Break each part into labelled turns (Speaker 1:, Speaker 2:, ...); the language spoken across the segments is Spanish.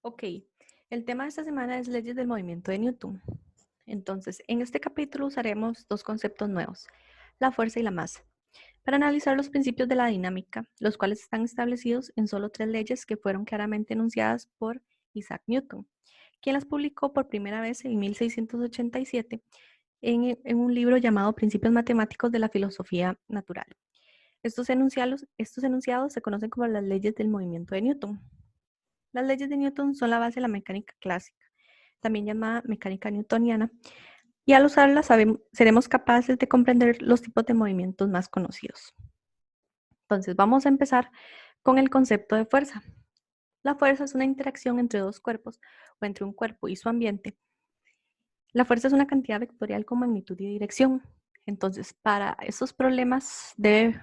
Speaker 1: Ok, el tema de esta semana es leyes del movimiento de Newton. Entonces, en este capítulo usaremos dos conceptos nuevos, la fuerza y la masa, para analizar los principios de la dinámica, los cuales están establecidos en solo tres leyes que fueron claramente enunciadas por Isaac Newton, quien las publicó por primera vez en 1687 en un libro llamado Principios Matemáticos de la Filosofía Natural. Estos enunciados se conocen como las leyes del movimiento de Newton. Las leyes de Newton son la base de la mecánica clásica, también llamada mecánica newtoniana, y al usarlas seremos capaces de comprender los tipos de movimientos más conocidos. Entonces vamos a empezar con el concepto de fuerza. La fuerza es una interacción entre dos cuerpos o entre un cuerpo y su ambiente. La fuerza es una cantidad vectorial con magnitud y dirección. Entonces, para esos problemas de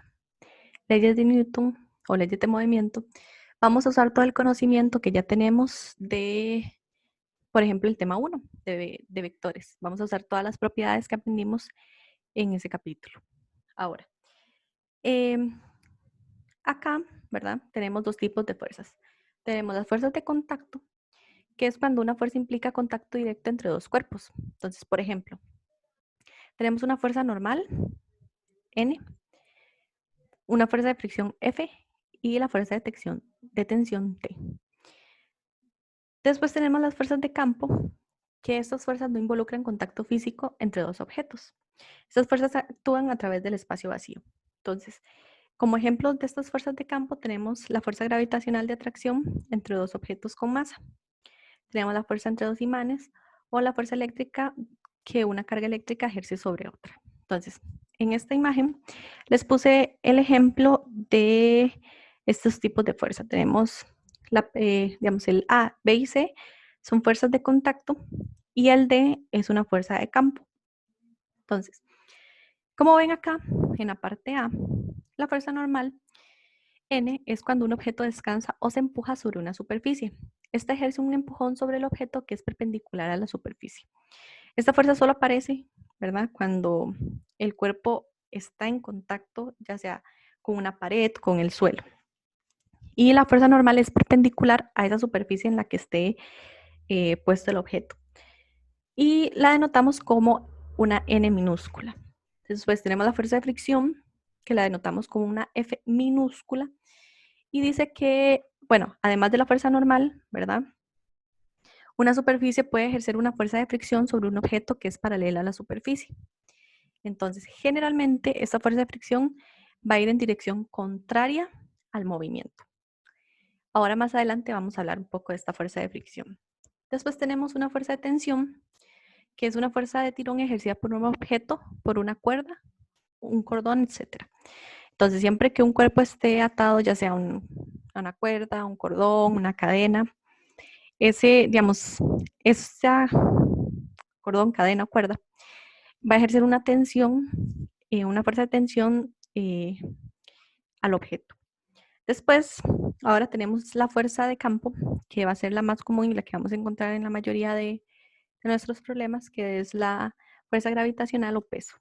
Speaker 1: leyes de Newton o leyes de movimiento, vamos a usar todo el conocimiento que ya tenemos de, por ejemplo, el tema 1 de vectores. Vamos a usar todas las propiedades que aprendimos en ese capítulo. Ahora, acá, ¿verdad? Tenemos dos tipos de fuerzas. Tenemos las fuerzas de contacto, que es cuando una fuerza implica contacto directo entre dos cuerpos. Entonces, por ejemplo, tenemos una fuerza normal, N, una fuerza de fricción F y la fuerza de tensión T. Después tenemos las fuerzas de campo, que estas fuerzas no involucran contacto físico entre dos objetos. Estas fuerzas actúan a través del espacio vacío. Entonces, como ejemplos de estas fuerzas de campo tenemos la fuerza gravitacional de atracción entre dos objetos con masa. Tenemos la fuerza entre dos imanes o la fuerza eléctrica que una carga eléctrica ejerce sobre otra. Entonces, en esta imagen les puse el ejemplo de estos tipos de fuerza. Tenemos, digamos, el A, B y C son fuerzas de contacto y el D es una fuerza de campo. Entonces, como ven acá, en la parte A, la fuerza normal N es cuando un objeto descansa o se empuja sobre una superficie. Esta ejerce un empujón sobre el objeto que es perpendicular a la superficie. Esta fuerza solo aparece, ¿verdad? Cuando el cuerpo está en contacto, ya sea con una pared, con el suelo. Y la fuerza normal es perpendicular a esa superficie en la que esté puesto el objeto. Y la denotamos como una N minúscula. Después tenemos la fuerza de fricción, que la denotamos como una F minúscula. Y dice que, bueno, además de la fuerza normal, ¿verdad? Una superficie puede ejercer una fuerza de fricción sobre un objeto que es paralela a la superficie. Entonces, generalmente, esta fuerza de fricción va a ir en dirección contraria al movimiento. Ahora más adelante vamos a hablar un poco de esta fuerza de fricción. Después tenemos una fuerza de tensión, que es una fuerza de tirón ejercida por un objeto, por una cuerda, un cordón, etc. Entonces, siempre que un cuerpo esté atado, ya sea a una cuerda, un cordón, una cadena, digamos, esa cordón, cadena o cuerda, va a ejercer una tensión, una fuerza de tensión al objeto. Después, ahora tenemos la fuerza de campo, que va a ser la más común y la que vamos a encontrar en la mayoría de nuestros problemas, que es la fuerza gravitacional o peso.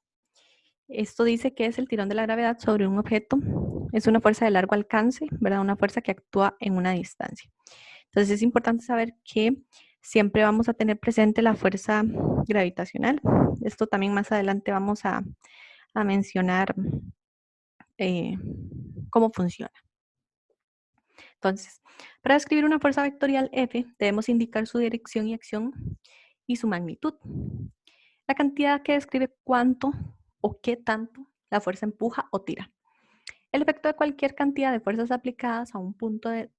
Speaker 1: Esto dice que es el tirón de la gravedad sobre un objeto. Es una fuerza de largo alcance, ¿verdad? Una fuerza que actúa en una distancia. Entonces es importante saber que siempre vamos a tener presente la fuerza gravitacional. Esto también más adelante vamos a mencionar cómo funciona. Entonces, para describir una fuerza vectorial F, debemos indicar su dirección y acción y su magnitud. La cantidad que describe cuánto o qué tanto la fuerza empuja o tira. El efecto de cualquier cantidad de fuerzas aplicadas a un punto de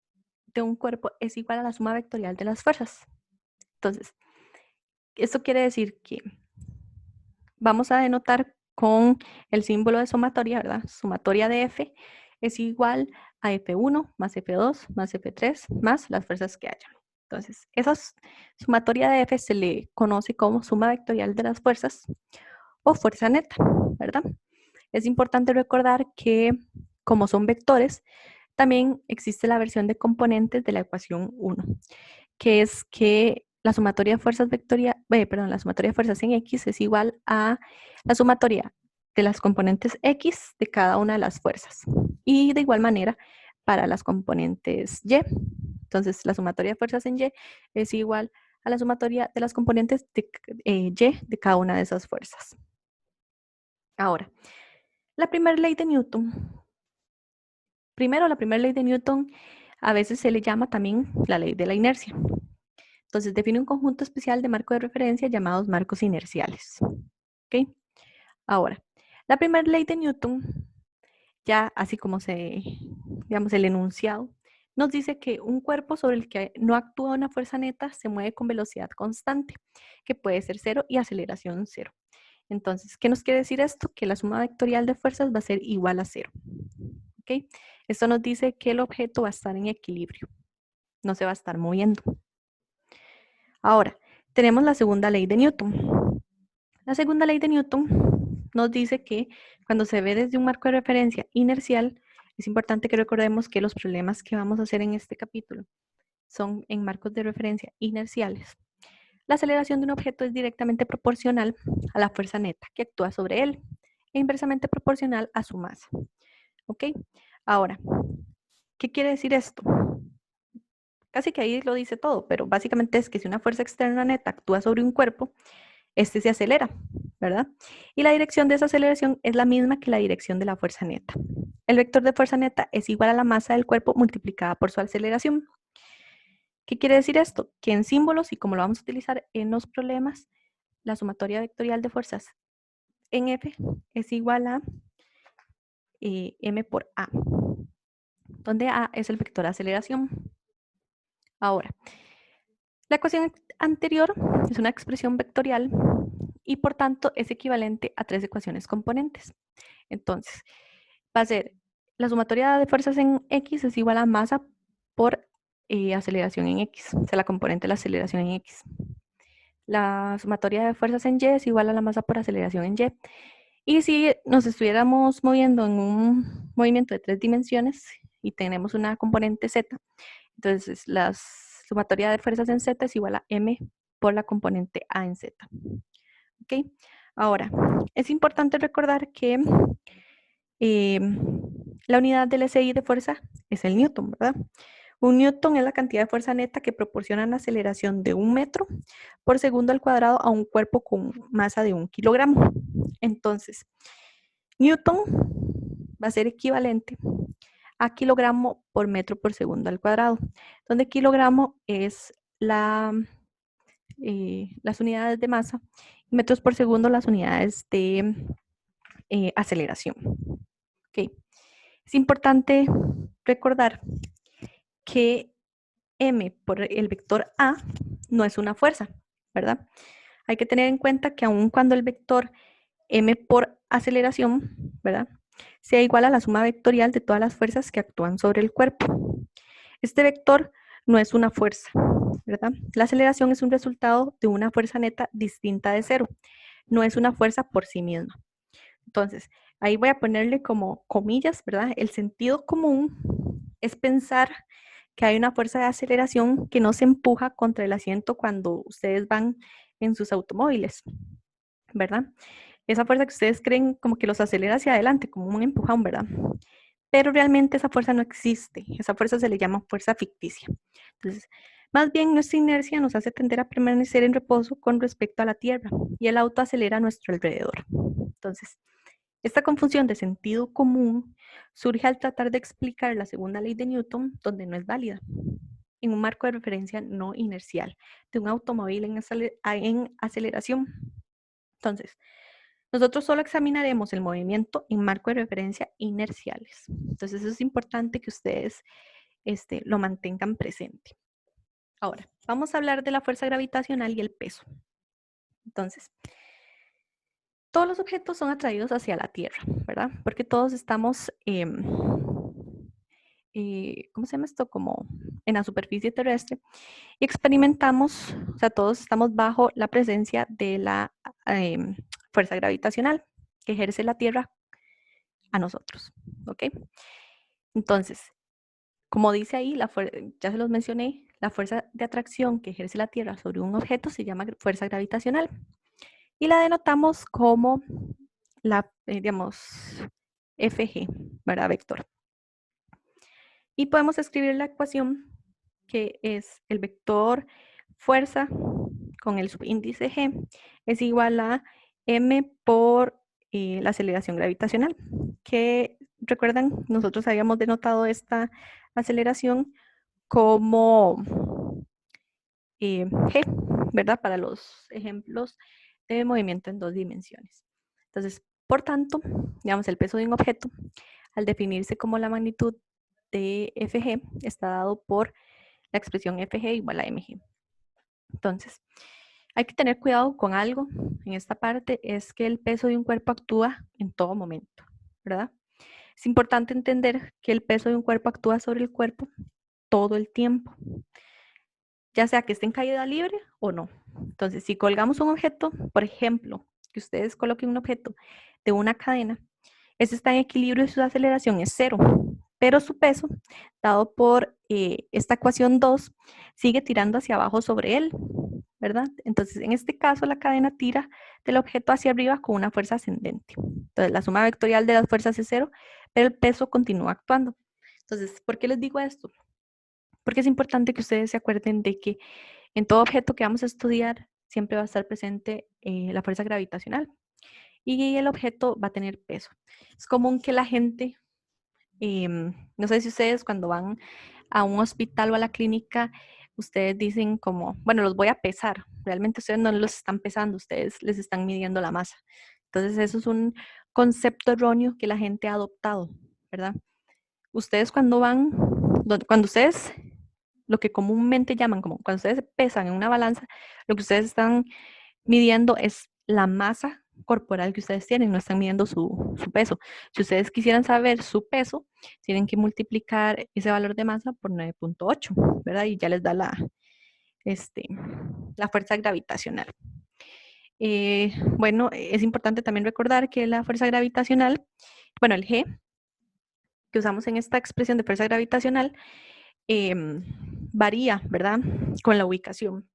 Speaker 1: un cuerpo es igual a la suma vectorial de las fuerzas. Entonces, esto quiere decir que vamos a denotar con el símbolo de sumatoria, ¿verdad? Sumatoria de F es igual a F1 más F2 más F3 más las fuerzas que haya. Entonces, esa sumatoria de F se le conoce como suma vectorial de las fuerzas o fuerza neta, ¿verdad? Es importante recordar que como son vectores, también existe la versión de componentes de la ecuación 1, que es que la sumatoria de fuerzas la sumatoria de fuerzas en X es igual a la sumatoria de las componentes X de cada una de las fuerzas. Y de igual manera para las componentes Y. Entonces, la sumatoria de fuerzas en Y es igual a la sumatoria de las componentes de Y de cada una de esas fuerzas. Ahora, la primera ley de Newton. Primero, la primera ley de Newton a veces se le llama también la ley de la inercia. Entonces, define un conjunto especial de marcos de referencia llamados marcos inerciales. ¿Ok? Ahora, la primera ley de Newton, ya así como digamos, el enunciado, nos dice que un cuerpo sobre el que no actúa una fuerza neta se mueve con velocidad constante, que puede ser cero y aceleración cero. Entonces, ¿qué nos quiere decir esto? Que la suma vectorial de fuerzas va a ser igual a cero. ¿Ok? Esto nos dice que el objeto va a estar en equilibrio, no se va a estar moviendo. Ahora, tenemos la segunda ley de Newton. La segunda ley de Newton nos dice que cuando se ve desde un marco de referencia inercial, es importante que recordemos que los problemas que vamos a hacer en este capítulo son en marcos de referencia inerciales. La aceleración de un objeto es directamente proporcional a la fuerza neta que actúa sobre él e inversamente proporcional a su masa. ¿Ok? Ahora, ¿qué quiere decir esto? Casi que ahí lo dice todo, pero básicamente es que si una fuerza externa neta actúa sobre un cuerpo, este se acelera, ¿verdad? Y la dirección de esa aceleración es la misma que la dirección de la fuerza neta. El vector de fuerza neta es igual a la masa del cuerpo multiplicada por su aceleración. ¿Qué quiere decir esto? Que en símbolos, y como lo vamos a utilizar en los problemas, la sumatoria vectorial de fuerzas en F es igual a M por A, donde A es el vector de aceleración. Ahora, la ecuación anterior es una expresión vectorial y por tanto es equivalente a tres ecuaciones componentes. Entonces, va a ser la sumatoria de fuerzas en X es igual a masa por aceleración en X, o sea, la componente de la aceleración en X. La sumatoria de fuerzas en Y es igual a la masa por aceleración en Y. Y si nos estuviéramos moviendo en un movimiento de 3 dimensiones y tenemos una componente Z, entonces la sumatoria de fuerzas en Z es igual a M por la componente A en Z. ¿Ok? Ahora, es importante recordar que la unidad del SI de fuerza es el newton, ¿verdad? Un newton es la cantidad de fuerza neta que proporciona una aceleración de 1 metro por segundo al cuadrado a un cuerpo con masa de 1 kilogramo. Entonces, newton va a ser equivalente a kilogramo por metro por segundo al cuadrado, donde kilogramo es las unidades de masa y metros por segundo las unidades de aceleración. Okay. Es importante recordar que m por el vector a no es una fuerza, ¿verdad? Hay que tener en cuenta que aun cuando el vector m por aceleración, ¿verdad?, sea igual a la suma vectorial de todas las fuerzas que actúan sobre el cuerpo. Este vector no es una fuerza, ¿verdad? La aceleración es un resultado de una fuerza neta distinta de cero. No es una fuerza por sí misma. Entonces, ahí voy a ponerle como comillas, ¿verdad? El sentido común es pensar que hay una fuerza de aceleración que no se empuja contra el asiento cuando ustedes van en sus automóviles, ¿verdad? Esa fuerza que ustedes creen como que los acelera hacia adelante, como un empujón, ¿verdad? Pero realmente esa fuerza no existe. Esa fuerza se le llama fuerza ficticia. Entonces, más bien nuestra inercia nos hace tender a permanecer en reposo con respecto a la Tierra y el auto acelera a nuestro alrededor. Entonces, esta confusión de sentido común surge al tratar de explicar la segunda ley de Newton, donde no es válida, en un marco de referencia no inercial de un automóvil en aceleración. Entonces, nosotros solo examinaremos el movimiento en marco de referencia inerciales. Entonces, eso es importante que ustedes lo mantengan presente. Ahora, vamos a hablar de la fuerza gravitacional y el peso. Entonces, todos los objetos son atraídos hacia la Tierra, ¿verdad? Porque todos estamos, ¿cómo se llama esto? Como en la superficie terrestre y experimentamos, o sea, todos estamos bajo la presencia de la fuerza gravitacional que ejerce la Tierra a nosotros, ¿ok? Entonces, como dice ahí, ya se los mencioné, la fuerza de atracción que ejerce la Tierra sobre un objeto se llama fuerza gravitacional y la denotamos como la, digamos, FG, ¿verdad? Vector. Y podemos escribir la ecuación que es el vector fuerza con el subíndice g es igual a m por la aceleración gravitacional, que recuerdan, nosotros habíamos denotado esta aceleración como g, ¿verdad? Para los ejemplos de movimiento en dos dimensiones. Entonces, por tanto, digamos, el peso de un objeto, al definirse como la magnitud de Fg, está dado por la expresión Fg igual a mg. Entonces, hay que tener cuidado con algo en esta parte, es que el peso de un cuerpo actúa en todo momento, ¿verdad? Es importante entender que el peso de un cuerpo actúa sobre el cuerpo todo el tiempo, ya sea que esté en caída libre o no. Entonces, si colgamos un objeto, por ejemplo, que ustedes coloquen un objeto de una cadena, ese está en equilibrio y su aceleración es 0, pero su peso, dado por esta ecuación 2, sigue tirando hacia abajo sobre él, ¿verdad? Entonces, en este caso, la cadena tira del objeto hacia arriba con una fuerza ascendente. Entonces, la suma vectorial de las fuerzas es 0, pero el peso continúa actuando. Entonces, ¿por qué les digo esto? Porque es importante que ustedes se acuerden de que en todo objeto que vamos a estudiar siempre va a estar presente la fuerza gravitacional y el objeto va a tener peso. Es común que la gente, no sé si ustedes cuando van a un hospital o a la clínica, ustedes dicen como, bueno, los voy a pesar. Realmente ustedes no los están pesando, ustedes les están midiendo la masa. Entonces eso es un concepto erróneo que la gente ha adoptado, ¿verdad? Ustedes cuando van, cuando ustedes, lo que comúnmente llaman como cuando ustedes pesan en una balanza, lo que ustedes están midiendo es la masa corporal que ustedes tienen, no están midiendo su peso. Si ustedes quisieran saber su peso, tienen que multiplicar ese valor de masa por 9.8, ¿verdad? Y ya les da la fuerza gravitacional. Bueno, es importante también recordar que la fuerza gravitacional, bueno, el G, que usamos en esta expresión de fuerza gravitacional, varía, ¿verdad? Con la ubicación.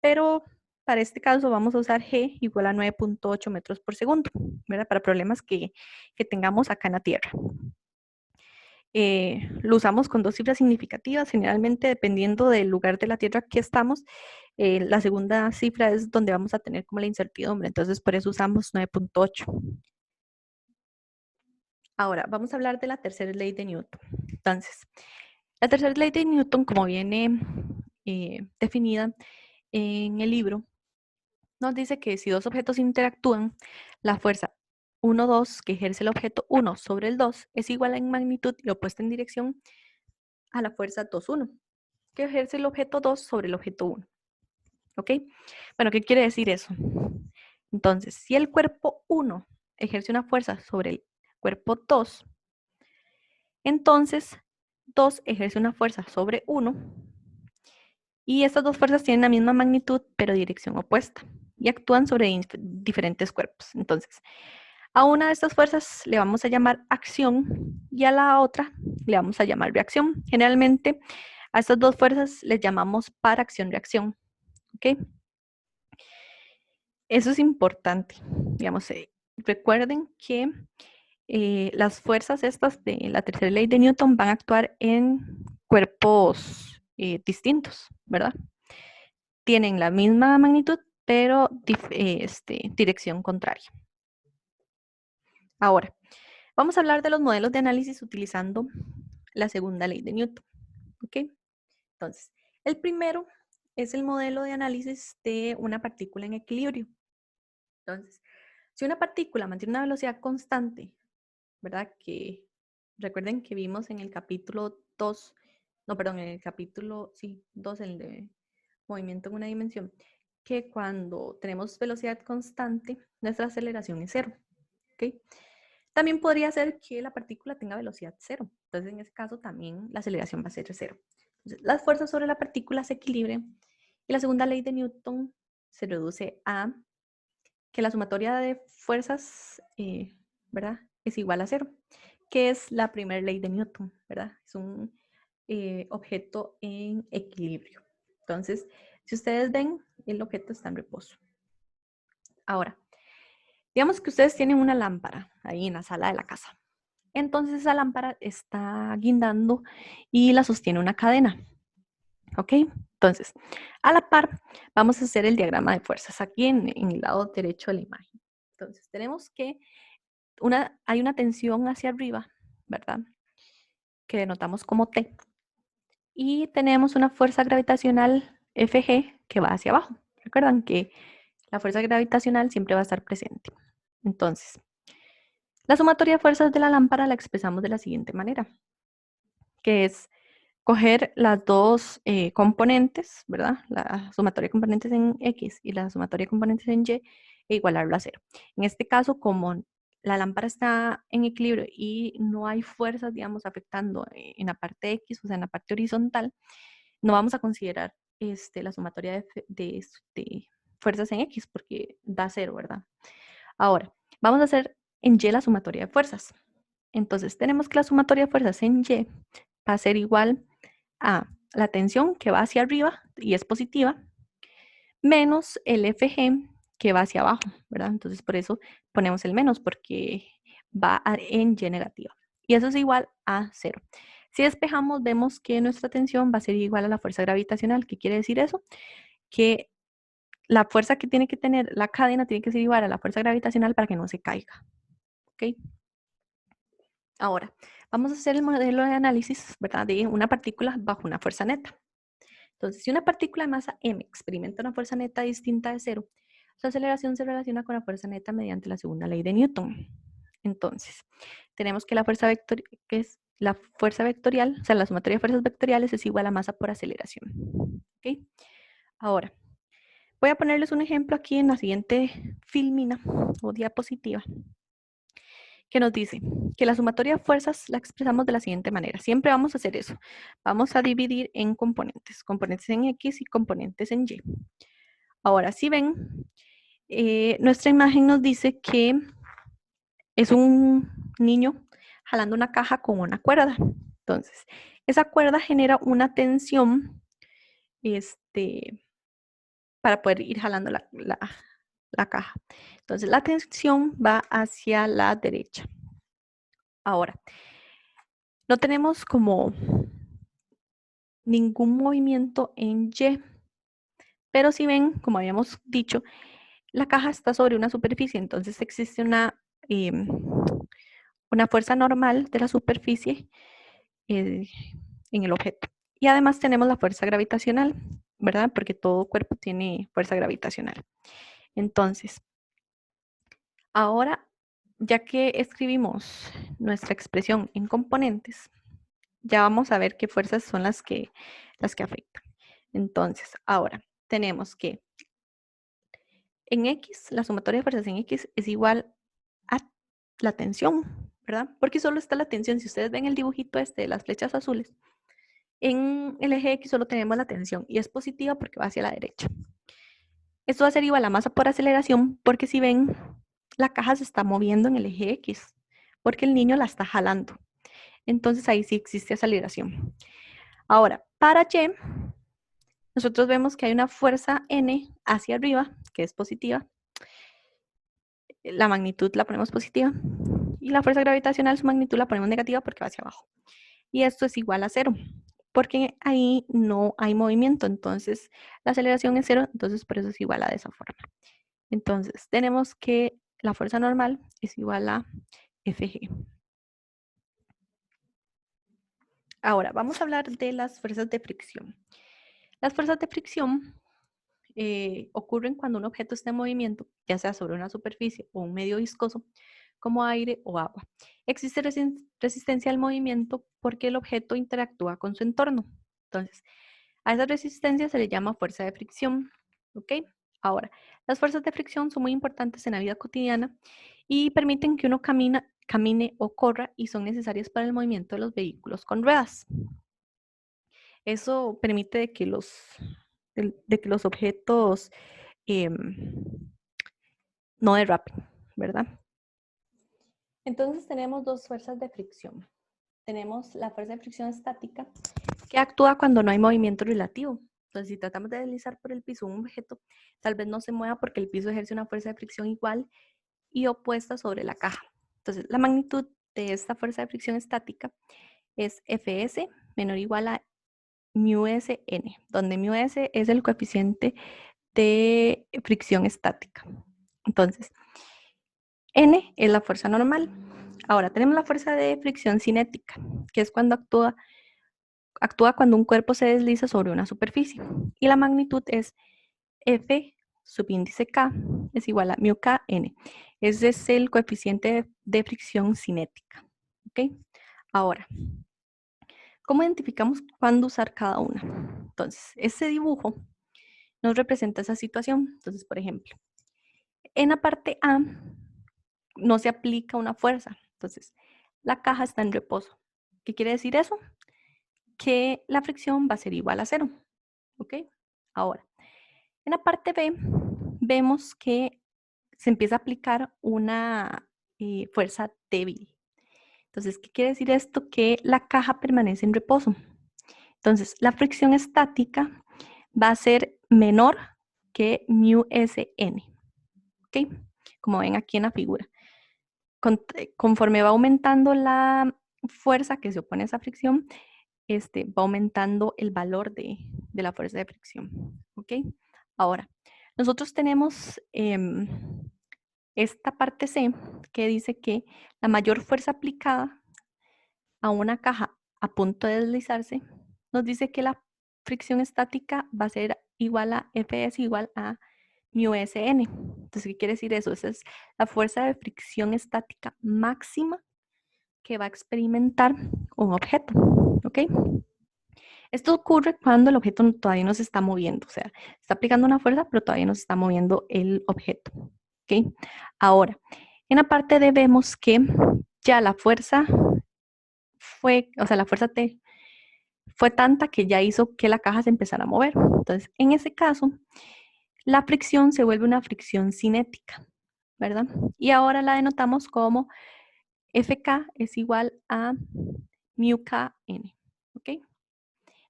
Speaker 1: Pero para este caso vamos a usar G igual a 9.8 metros por segundo, ¿verdad? Para problemas que tengamos acá en la Tierra. Lo usamos con dos cifras significativas, generalmente dependiendo del lugar de la Tierra que estamos. La segunda cifra es donde vamos a tener como la incertidumbre, entonces por eso usamos 9.8. Ahora, vamos a hablar de la tercera ley de Newton. Entonces, la tercera ley de Newton, como viene definida en el libro, nos dice que si dos objetos interactúan, la fuerza 1, 2 que ejerce el objeto 1 sobre el 2 es igual en magnitud y opuesta en dirección a la fuerza 2, 1 que ejerce el objeto 2 sobre el objeto 1. ¿Ok? Bueno, ¿qué quiere decir eso? Entonces, si el cuerpo 1 ejerce una fuerza sobre el cuerpo 2, entonces 2 ejerce una fuerza sobre 1 y estas dos fuerzas tienen la misma magnitud pero dirección opuesta y actúan sobre diferentes cuerpos. Entonces, a una de estas fuerzas le vamos a llamar acción y a la otra le vamos a llamar reacción. Generalmente a estas dos fuerzas les llamamos par acción-reacción. ¿Ok? Eso es importante. Digamos, recuerden que las fuerzas estas de la tercera ley de Newton van a actuar en cuerpos distintos, ¿verdad? Tienen la misma magnitud, pero dirección contraria. Ahora, vamos a hablar de los modelos de análisis utilizando la segunda ley de Newton. ¿Ok? Entonces, el primero es el modelo de análisis de una partícula en equilibrio. Entonces, si una partícula mantiene una velocidad constante, ¿verdad? Que recuerden que vimos en el capítulo 2, no, perdón, en el capítulo, sí, 2, el de movimiento en una dimensión, que cuando tenemos velocidad constante, nuestra aceleración es 0. ¿Ok? También podría ser que la partícula tenga velocidad 0. Entonces, en ese caso, también la aceleración va a ser 0. Entonces, las fuerzas sobre la partícula se equilibran y la segunda ley de Newton se reduce a que la sumatoria de fuerzas, ¿verdad? Es igual a 0, que es la primera ley de Newton, ¿verdad? Es un objeto en equilibrio. Entonces, si ustedes ven, el objeto está en reposo. Ahora, digamos que ustedes tienen una lámpara ahí en la sala de la casa. Entonces esa lámpara está guindando y la sostiene una cadena. ¿Ok? Entonces, a la par, vamos a hacer el diagrama de fuerzas aquí en el lado derecho de la imagen. Entonces, tenemos que hay una tensión hacia arriba, ¿verdad? Que denotamos como T. Y tenemos una fuerza gravitacional Fg que va hacia abajo. Recuerdan que la fuerza gravitacional siempre va a estar presente. Entonces, la sumatoria de fuerzas de la lámpara la expresamos de la siguiente manera, que es coger las dos componentes, ¿verdad? La sumatoria de componentes en X y la sumatoria de componentes en Y e igualarlo a cero. En este caso, como la lámpara está en equilibrio y no hay fuerzas, digamos, afectando en la parte X, o sea, en la parte horizontal, no vamos a considerar la sumatoria de fuerzas en X porque da cero, ¿verdad? Ahora, vamos a hacer en Y la sumatoria de fuerzas. Entonces, tenemos que la sumatoria de fuerzas en Y va a ser igual a la tensión que va hacia arriba y es positiva, menos el Fg que va hacia abajo, ¿verdad? Entonces, por eso ponemos el menos, porque va en Y negativa. Y eso es igual a 0. Si despejamos, vemos que nuestra tensión va a ser igual a la fuerza gravitacional. ¿Qué quiere decir eso? Que la fuerza que tiene que tener la cadena tiene que ser igual a la fuerza gravitacional para que no se caiga. ¿Ok? Ahora, vamos a hacer el modelo de análisis, ¿verdad? De una partícula bajo una fuerza neta. Entonces, si una partícula de masa m experimenta una fuerza neta distinta de cero, su aceleración se relaciona con la fuerza neta mediante la segunda ley de Newton. Entonces, tenemos que que es la fuerza vectorial, o sea, la sumatoria de fuerzas vectoriales es igual a masa por aceleración. ¿Ok? Ahora, voy a ponerles un ejemplo aquí en la siguiente filmina o diapositiva que nos dice que la sumatoria de fuerzas la expresamos de la siguiente manera. Siempre vamos a hacer eso. Vamos a dividir en componentes, componentes en X y componentes en Y. Ahora, si ven, nuestra imagen nos dice que es un niño jalando una caja con una cuerda. Entonces, esa cuerda genera una tensión para poder ir jalando la caja. Entonces, la tensión va hacia la derecha. Ahora, no tenemos como ningún movimiento en Y, pero si ven, como habíamos dicho, la caja está sobre una superficie, entonces existe una fuerza normal de la superficie eh, en el objeto. Y además tenemos la fuerza gravitacional, ¿verdad? Porque todo cuerpo tiene fuerza gravitacional. Entonces, ahora, ya que escribimos nuestra expresión en componentes, ya vamos a ver qué fuerzas son las que afectan. Entonces, ahora tenemos que en X, la sumatoria de fuerzas en X es igual a la tensión, ¿verdad? Porque solo está la tensión. Si ustedes ven el dibujito este de las flechas azules, en el eje X solo tenemos la tensión y es positiva porque va hacia la derecha. Esto va a ser igual a masa por aceleración porque si ven, la caja se está moviendo en el eje X porque el niño la está jalando. Entonces ahí sí existe aceleración. Ahora, para Y, nosotros vemos que hay una fuerza N hacia arriba, que es positiva. La magnitud la ponemos positiva. Y la fuerza gravitacional, su magnitud la ponemos negativa porque va hacia abajo. Y esto es igual a 0, porque ahí no hay movimiento. Entonces, la aceleración es 0, entonces por eso es igual a de esa forma. Entonces, tenemos que la fuerza normal es igual a Fg. Ahora, vamos a hablar de las fuerzas de fricción. Las fuerzas de fricción ocurren cuando un objeto está en movimiento, ya sea sobre una superficie o un medio viscoso, como aire o agua. Existe resistencia al movimiento porque el objeto interactúa con su entorno. Entonces, a esa resistencia se le llama fuerza de fricción. ¿Ok? Ahora, las fuerzas de fricción son muy importantes en la vida cotidiana y permiten que uno camine o corra y son necesarias para el movimiento de los vehículos con ruedas. Eso permite de que los objetos no derrapen, ¿verdad? Entonces tenemos dos fuerzas de fricción. Tenemos la fuerza de fricción estática, que actúa cuando no hay movimiento relativo. Entonces, si tratamos de deslizar por el piso un objeto, tal vez no se mueva porque el piso ejerce una fuerza de fricción igual y opuesta sobre la caja. Entonces, la magnitud de esta fuerza de fricción estática es Fs menor o igual a μSN, donde μS es el coeficiente de fricción estática. Entonces, N es la fuerza normal. Ahora tenemos la fuerza de fricción cinética, que es cuando actúa cuando un cuerpo se desliza sobre una superficie. Y la magnitud es F subíndice K es igual a mu K N. Ese es el coeficiente de fricción cinética. ¿Ok? Ahora, ¿cómo identificamos cuándo usar cada una? Entonces, ese dibujo nos representa esa situación. Entonces, por ejemplo, en la parte A no se aplica una fuerza. Entonces, la caja está en reposo. ¿Qué quiere decir eso? Que la fricción va a ser igual a 0. ¿Ok? Ahora, en la parte B vemos que se empieza a aplicar una fuerza débil. Entonces, ¿qué quiere decir esto? Que la caja permanece en reposo. Entonces, la fricción estática va a ser menor que μSN. ¿Ok? Como ven aquí en la figura. Conforme va aumentando la fuerza que se opone a esa fricción, va aumentando el valor de la fuerza de fricción. ¿Ok? Ahora, nosotros tenemos esta parte C que dice que la mayor fuerza aplicada a una caja a punto de deslizarse nos dice que la fricción estática va a ser igual a Fs igual a μSN. Entonces, ¿qué quiere decir eso? Esa es la fuerza de fricción estática máxima que va a experimentar un objeto. ¿Ok? Esto ocurre cuando el objeto todavía no se está moviendo, o sea, está aplicando una fuerza, pero todavía no se está moviendo el objeto. ¿Ok? Ahora, en la parte D vemos que ya la fuerza fue, o sea, la fuerza T fue tanta que ya hizo que la caja se empezara a mover. Entonces, en ese caso, la fricción se vuelve una fricción cinética, ¿verdad? Y ahora la denotamos como Fk es igual a mu Kn, ¿ok?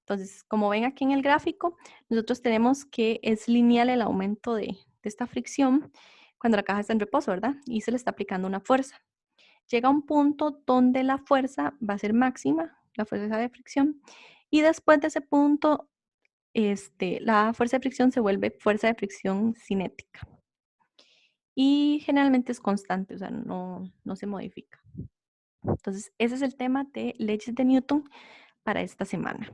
Speaker 1: Entonces, como ven aquí en el gráfico, nosotros tenemos que es lineal el aumento de esta fricción cuando la caja está en reposo, ¿verdad? Y se le está aplicando una fuerza. Llega a un punto donde la fuerza va a ser máxima, la fuerza de fricción, y después de ese punto, la fuerza de fricción se vuelve fuerza de fricción cinética. Y generalmente es constante, o sea, no se modifica. Entonces, ese es el tema de leyes de Newton para esta semana.